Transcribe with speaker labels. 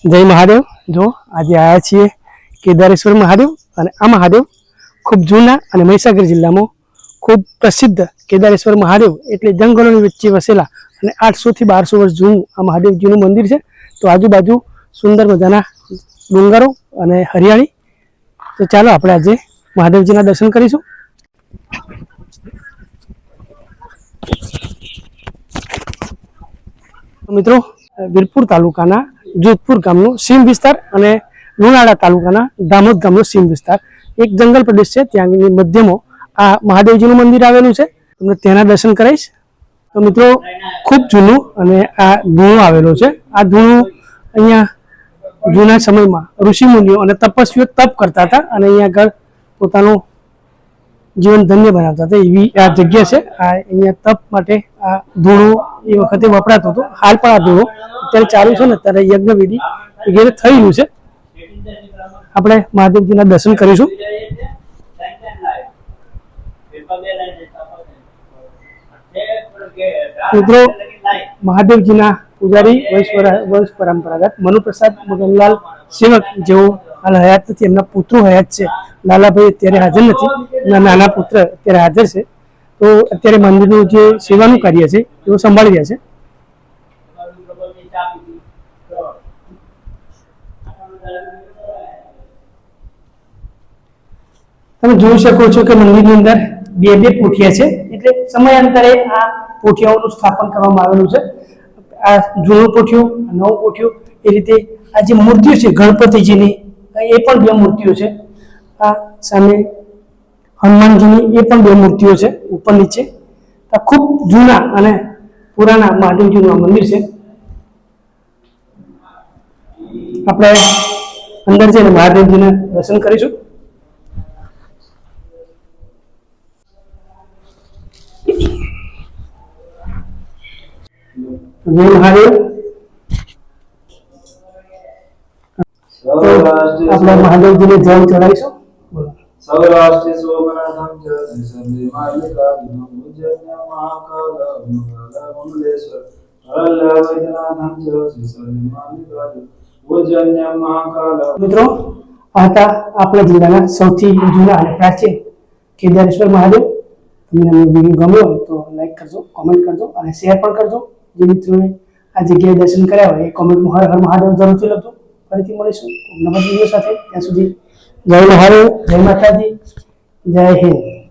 Speaker 1: जय महादेव। जो आज आया छे केदारेश्वर महादेव और आ महादेव खूब जूना और महीसागर जिल्ला में खूब प्रसिद्ध केदारेश्वर महादेव एटले जंगलों वच्चे वसेला 800 થી 1200 वर्ष जूनू आ महादेवजीनु मंदिर है। तो आजूबाजू सुंदर मजाना डूंगरो और हरियाली। तो चलो आपणे आज महादेवजीना दर्शन करीशुं। मित्रों वीरपुर तालुकाना जोधपुर गामनो सीम विस्तार और लुणाड़ा तालुकाना दामोद गामनो सीम विस्तार एक जंगल प्रदेश है। त्यानी मध्यम आ महादेवजीनु मंदिर आवेलुं छे। तमने त्याना दर्शन कराईश। तो मित्रों खूब जूनू और आ धूणो आवेलो छे। आ धूणो अहींया जूना समय में ऋषि मुनिओ और तपस्वीओ तप करता था और अहींया આગળ પોતાનું जीवन धन्य बनाता था। एवी आ जग्या छे। आ अहींया तप माटे आ धूणो ए वखते वपरातो हतो। हाल पण आ धूणो अत्यारे चालू छे ने त्यारे यज्ञ विधि वगैरे થઈ રહ્યું છે। આપણે મહાદેવજીના દર્શન કરીશું। मित्रों महादेवजीना पुजारी वंश परंपरागत मनुप्रसाद मगनलाल सेवक जो हाल हयात थी एमना पुत्र हयात छे। लालाभाई अत्यारे हाजर नथी, नाना पुत्र अत्यारे हाजर छे। तो अत्यारे मंदिरनुं जे सेवानुं कार्य छे एओ संभाળી રહ્યા છે। તમે જોઈ શકો છો કે મંદિરની અંદર બે બે પોઠિયા છે। એટલે સમયાંતરે આ પોઠિયાઓનું સ્થાપન કરવામાં આવેલું છે। આ જૂનો પોઠિયો, નવો પોઠિયો એ રીતે આ જે મૂર્તિઓ છે ગણપતિજીની એ પણ બે મૂર્તિઓ છે। આ સામે હનુમાનજીની એ પણ બે મૂર્તિઓ છે ઉપર નીચે। આ ખૂબ જૂના અને પુરાણા મહાદેવજીનું મંદિર છે। આપણે અંદર જઈને મહાદેવજીના દર્શન કરીશું। जय महादेव। अपना महादेव जी ने जल चढ़ाईशु।
Speaker 2: सौराष्ट्र सोमनाथम जय मालिका भुजन्य महाकाल मंगलेश्वर हरल वैद्यनाथम जय मालिका भुजन्य महाकाल।
Speaker 1: मित्रों आता आपला जिल्लाना સૌથી જૂના અને પ્રાચીન કેદારેશ્વર મહાદેવ। તમને વિડિયો ગમ્યો હોય તો લાઈક કરજો, કમેન્ટ કરજો અને શેર પણ કરજો। જે મિત્રોએ આ જગ્યાએ દર્શન કર્યા હોય એ કોમેન્ટમાં હર હર મહાદેવ જરૂરથી લખજો। ફરીથી મળીશું નવા વિડિયો સાથે। ત્યાં સુધી જય મહાદેવ, જય માતાજી, જય હિન્દ।